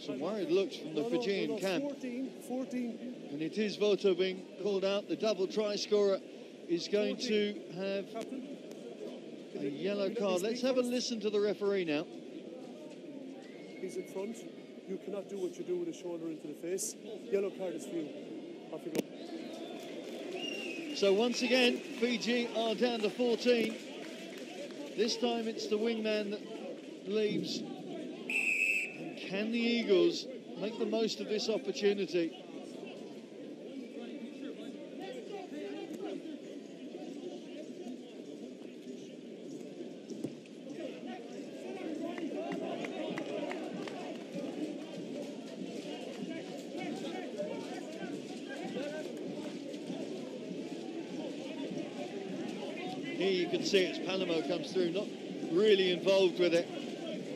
Some worried looks from the Fijian camp. 14. And it is Votu being called out. The double try scorer is going to have a yellow card. Let's have a listen to the referee now. He's in front. You cannot do what you do with a shoulder into the face. Yellow card is for you. So once again, Fiji are down to 14. This time it's the wingman that leaves. And can the Eagles make the most of this opportunity? Here you can see it as Palamo comes through, not really involved with it.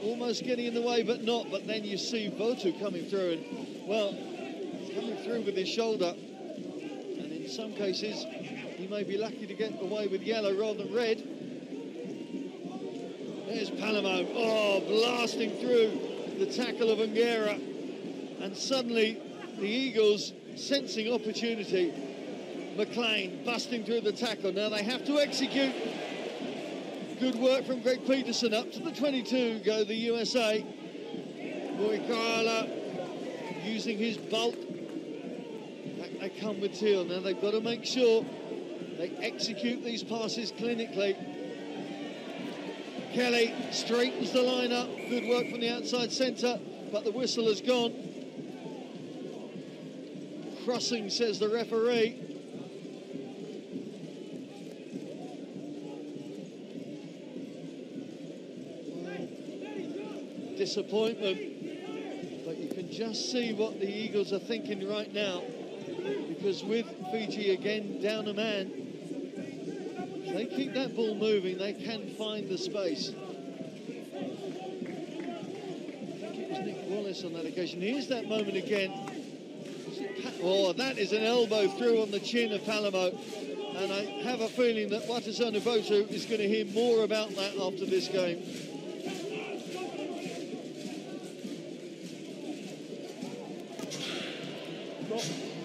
Almost getting in the way, but not. But then you see Votu coming through, and, well, coming through with his shoulder. And in some cases, he may be lucky to get away with yellow rather than red. There's Palamo, oh, blasting through the tackle of Qera. And suddenly, the Eagles, sensing opportunity, McLean busting through the tackle. Now they have to execute. Good work from Greg Peterson. Up to the 22 go the USA. Boykala using his bulk. Back they come with Teal. Now they've got to make sure they execute these passes clinically. Kelly straightens the line up. Good work from the outside centre, but the whistle has gone. Crossing, says the referee. Disappointment, but you can just see what the Eagles are thinking right now, because with Fiji again down a man, if they keep that ball moving, they can find the space. I think it was Nick Wallace on that occasion. Here's that moment again. Oh, that is an elbow through on the chin of Palamo, and I have a feeling that Watisoni Votu is going to hear more about that after this game.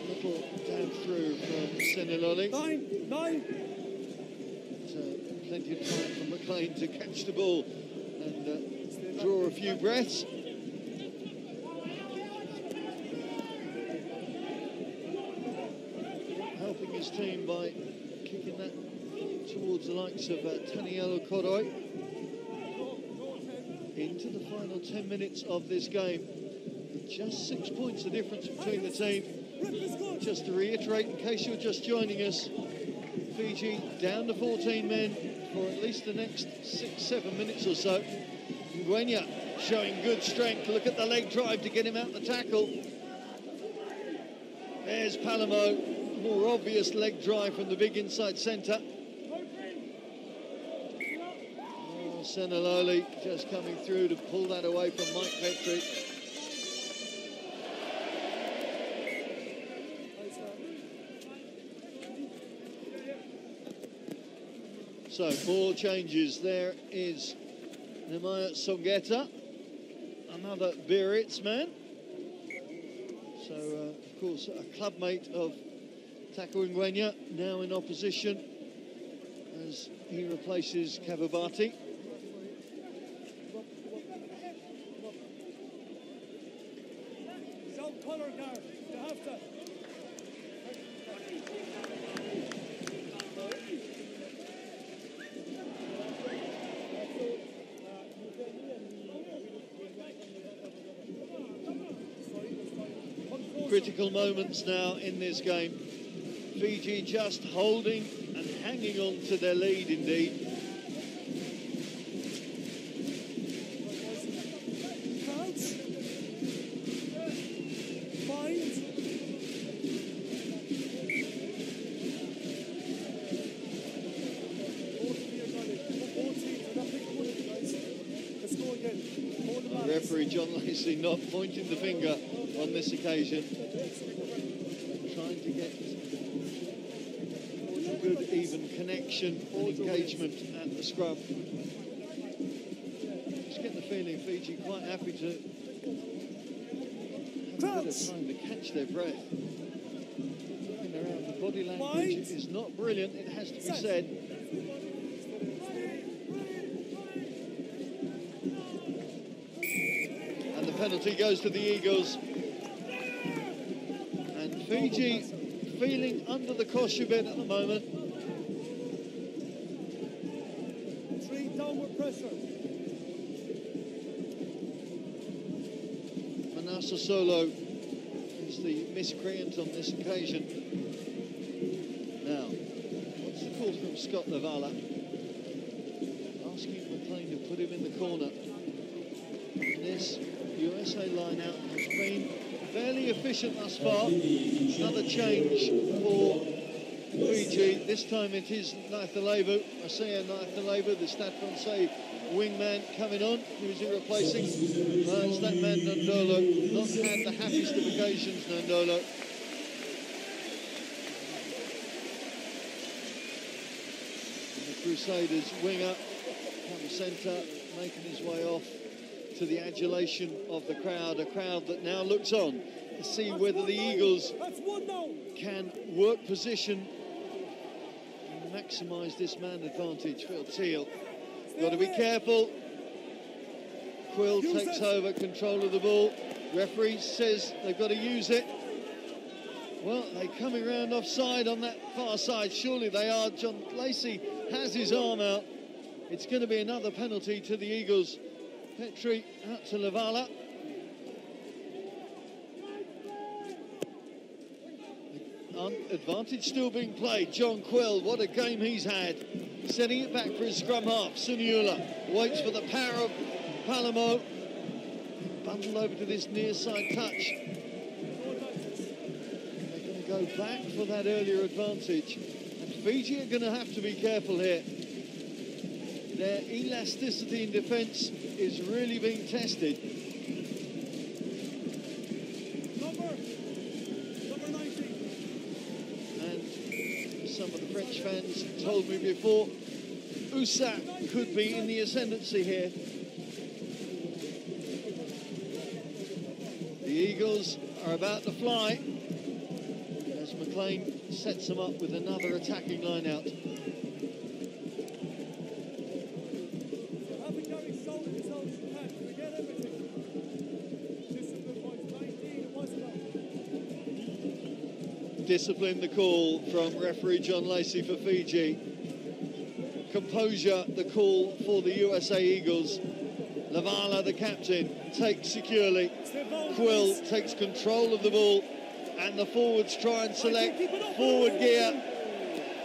Little down through from Seniloli. Nine. Plenty of time for McLean to catch the ball and draw a few breaths. Helping his team by kicking that towards the likes of Tanielo Koroi. Into the final 10 minutes of this game. Just 6 points the difference between the team. Just to reiterate, in case you're just joining us, Fiji down to 14 men for at least the next 6-7 minutes or so. Ngwenya showing good strength. Look at the leg drive to get him out the tackle. There's Palamo, more obvious leg drive from the big inside centre. Oh, Seniloli just coming through to pull that away from Mike Petrie. So, ball changes. There is Nemani Songeta, another Biarritz man. So, of course, a clubmate of Tako Ngwenya, now in opposition as he replaces Cavubati. Critical moments now in this game. Fiji just holding and hanging on to their lead indeed. Referee John Lacey not pointing the finger on this occasion, trying to get a good even connection and engagement at the scrum. Just get the feeling Fiji quite happy to have a bit of time to catch their breath. Looking around, the body language is not brilliant, it has to be said. Penalty goes to the Eagles, and Fiji feeling under the cosh a bit at the moment. 3 downward pressure. Manasa Solo is the miscreant on this occasion. Now, what's the call from Scott Lavala? Asking McLean to put him in the corner. And this USA line-out has been fairly efficient thus far. Another change for Fiji. This time it is Nathalevu, Asea Nathalevu, the Stade Francais wingman coming on. Who's he replacing? It's that man Nadolo. Not had the happiest of occasions, Nadolo. And the Crusaders winger from centre, making his way off to the adulation of the crowd, a crowd that now looks on to see whether the Eagles can work position and maximise this man advantage. Phil Teal, got to be careful. Quill takes over control of the ball. Referee says they've got to use it. Well, they're coming round offside on that far side. Surely they are. John Lacey has his arm out. It's going to be another penalty to the Eagles. Petri out to Lavala. Advantage still being played. John Quill, what a game he's had. Setting it back for his scrum half. Suniula waits for the power of Palamo. Bundled over to this near side touch. They're going to go back for that earlier advantage. And Fiji are going to have to be careful here. Their elasticity in defence is really being tested. Number 19. And some of the French fans told me before, USA could be in the ascendancy here. The Eagles are about to fly as McLean sets them up with another attacking line-out. Discipline the call from referee John Lacey for Fiji. Composure the call for the USA Eagles. Lavala, the captain, takes securely. Quill takes control of the ball, and the forwards try and select forward gear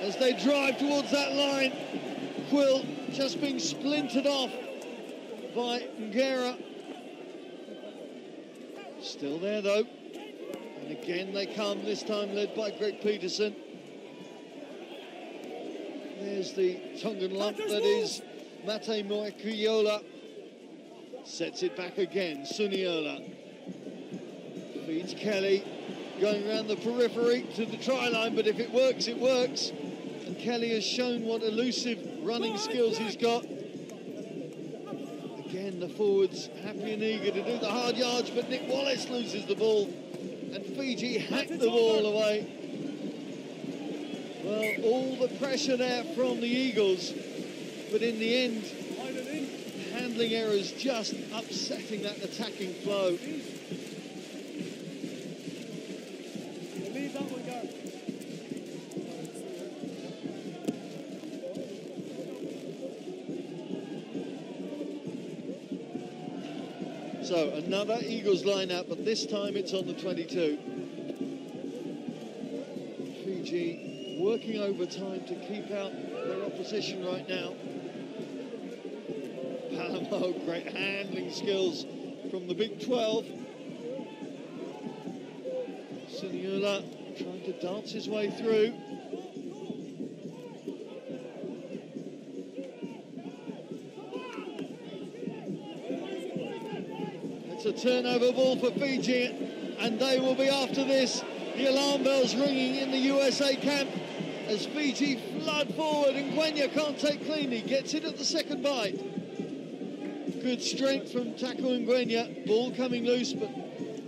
as they drive towards that line. Quill just being splintered off by Qera. Still there though. And again they come, this time led by Greg Peterson. There's the Tongan lump that is Mate Moekuiola. Sets it back again, Suniola. Feeds Kelly, going around the periphery to the try line, but if it works, it works. And Kelly has shown what elusive running skills he's got. Again, the forwards happy and eager to do the hard yards, but Nick Wallace loses the ball. And Fiji hack the ball away. Well, all the pressure there from the Eagles, but in the end, handling errors just upsetting that attacking flow. Leave that one go. So another Eagles line-up, but this time it's on the 22. Fiji working overtime to keep out their opposition right now. Palamo, great handling skills from the Big 12. Suniula trying to dance his way through. It's a turnover ball for Fiji, and they will be after this. The alarm bells ringing in the USA camp as Fiji flood forward, and Ngwenya can't take cleanly, gets it at the second bite. Good strength from Taku Ngwenya, ball coming loose, but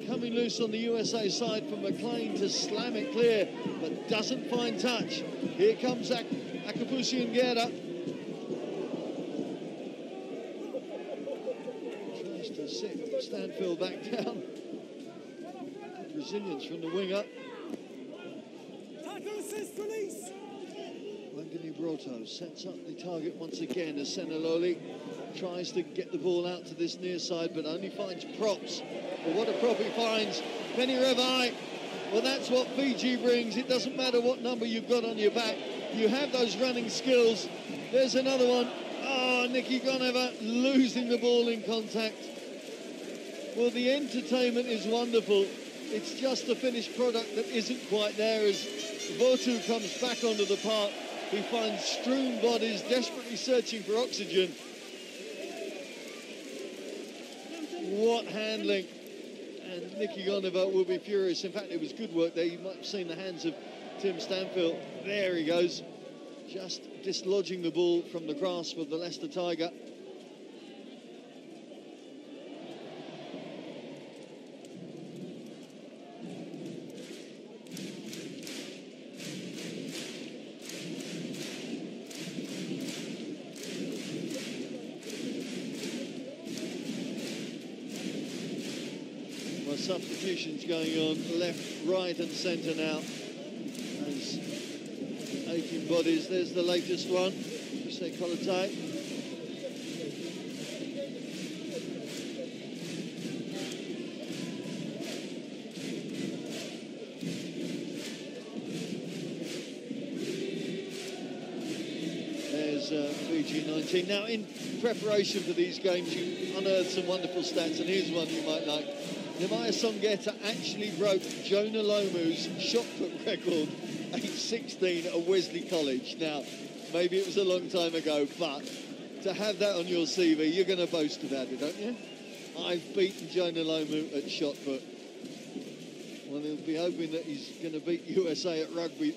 coming loose on the USA side for McLean to slam it clear, but doesn't find touch. Here comes Akapusi and Qera. Tries to sit Stanfield back down. Good resilience from the winger. release. Broto sets up the target once again as Seniloli tries to get the ball out to this near side, but only finds props. But what a prop he finds. Penny Revai. Well, that's what Fiji brings. It doesn't matter what number you've got on your back. You have those running skills. There's another one. Oh, Goneva losing the ball in contact. Well, the entertainment is wonderful. It's just the finished product that isn't quite there as Votu comes back onto the park. He finds strewn bodies desperately searching for oxygen. What handling. And Goneva will be furious. In fact, it was good work there. You might have seen the hands of Tim Stanfield. There he goes. Just dislodging the ball from the grasp of the Leicester Tiger. Substitutions going on left, right and centre now. As 18 bodies, there's the latest one. Jose Colatai. There's Fiji 19. Now, in preparation for these games, you unearthed some wonderful stats, and here's one you might like. Nemani Songeta actually broke Jonah Lomu's shot put record, age 16 at Wesley College. Now, maybe it was a long time ago, but to have that on your CV, you're going to boast about it, don't you? I've beaten Jonah Lomu at shot put. Well, he'll be hoping that he's going to beat USA at rugby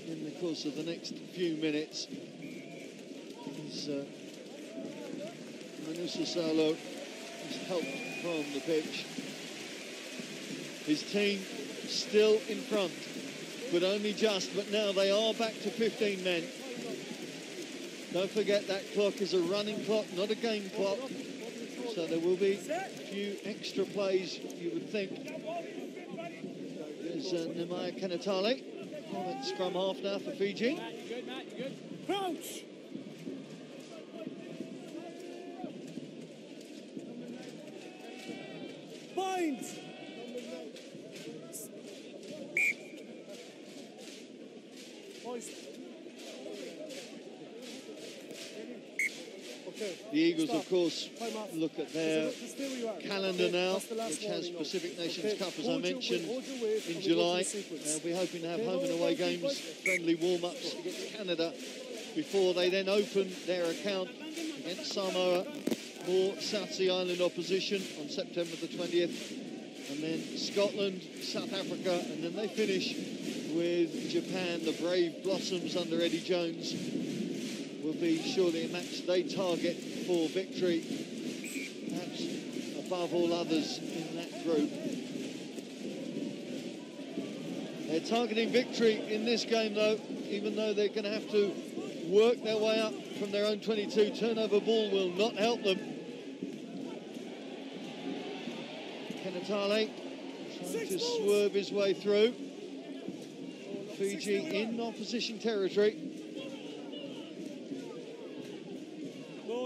in the course of the next few minutes. He's Manusa Salo is helped from the pitch. His team still in front, but only just. But now they are back to 15 men. Don't forget that clock is a running clock, not a game clock. So there will be a few extra plays, you would think. There's Nemaya Kanatale at scrum half now for Fiji. Matt, you good, Matt? You good? Crouch! Bind! The Eagles, of course, look at their calendar now, which has Pacific Nations Cup, as I mentioned, in July. They'll be hoping to have home and away games, friendly warm-ups against Canada, before they then open their account against Samoa for South Sea Island opposition on September the 20th. And then Scotland, South Africa, and then they finish with Japan. The Brave Blossoms under Eddie Jones will be surely a match they target for victory, perhaps above all others in that group. They're targeting victory in this game, though, even though they're going to have to work their way up from their own 22. Turnover ball will not help them. Kanatale trying to swerve his way through. Fiji in opposition territory.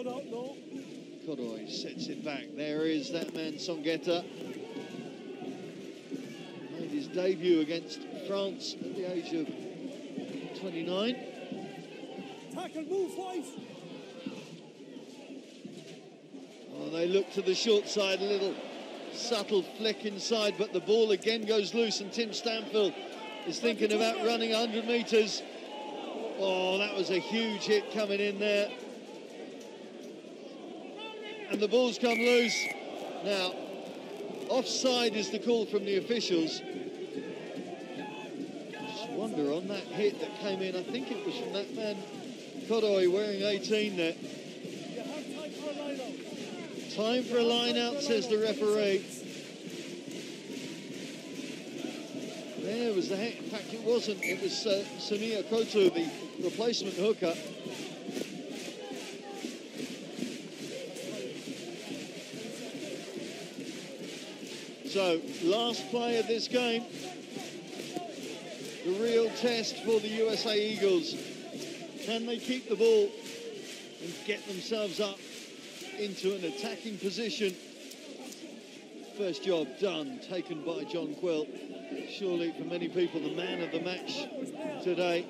No. Kodoi sets it back. There is that man, Songeta. Made his debut against France at the age of 29. Tackle, move, wife. Oh, they look to the short side, a little subtle flick inside, but the ball again goes loose, and Tim Stanfield is thinking about running 100 metres. Oh, that was a huge hit coming in there. And the ball's come loose. Now, offside is the call from the officials. Just wonder on that hit that came in, I think it was from that man, Kodoi, wearing 18 there. Time for a line-out, says the referee. There was the hit. In fact, it wasn't. It was Samia Kotu, the replacement hooker. So, last play of this game. The real test for the USA Eagles. Can they keep the ball and get themselves up into an attacking position? First job done, taken by John Quill. Surely, for many people, the man of the match today.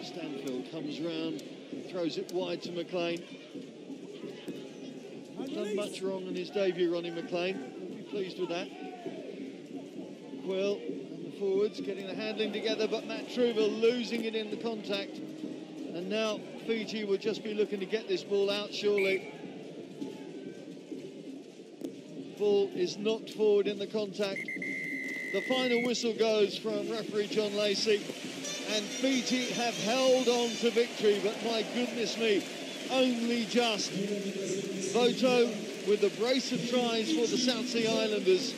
Stanfield comes round, throws it wide to McLean. Done much wrong in his debut, Ronnie McLean. We'll be pleased with that. Quill and the forwards getting the handling together, but Matt Truva losing it in the contact. And now Fiji will just be looking to get this ball out, surely. Ball is knocked forward in the contact. The final whistle goes from referee John Lacey, and Fiji have held on to victory, but my goodness me, only just. Votu with a brace of tries for the South Sea Islanders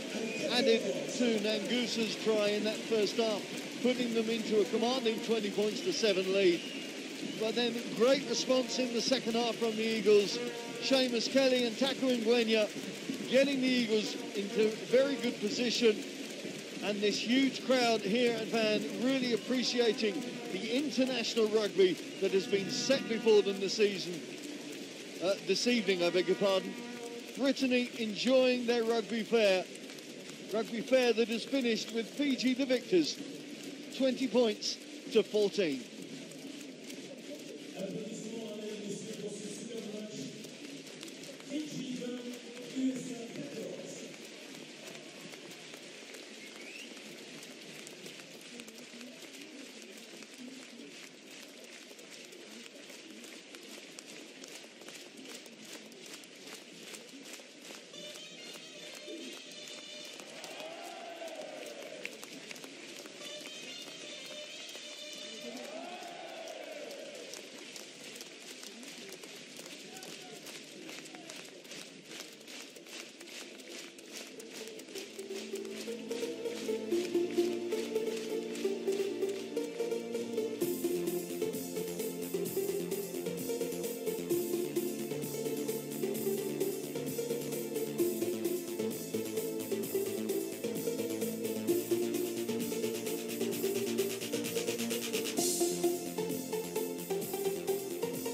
added to Nagusa's try in that first half, putting them into a commanding 20 points to 7 lead. But then great response in the second half from the Eagles. Seamus Kelly and Taku Ngwenya getting the Eagles into very good position, and this huge crowd here at Van really appreciating the international rugby that has been set before them this evening, I beg your pardon. Brittany enjoying their rugby fair that has finished with Fiji the victors, 20 points to 14.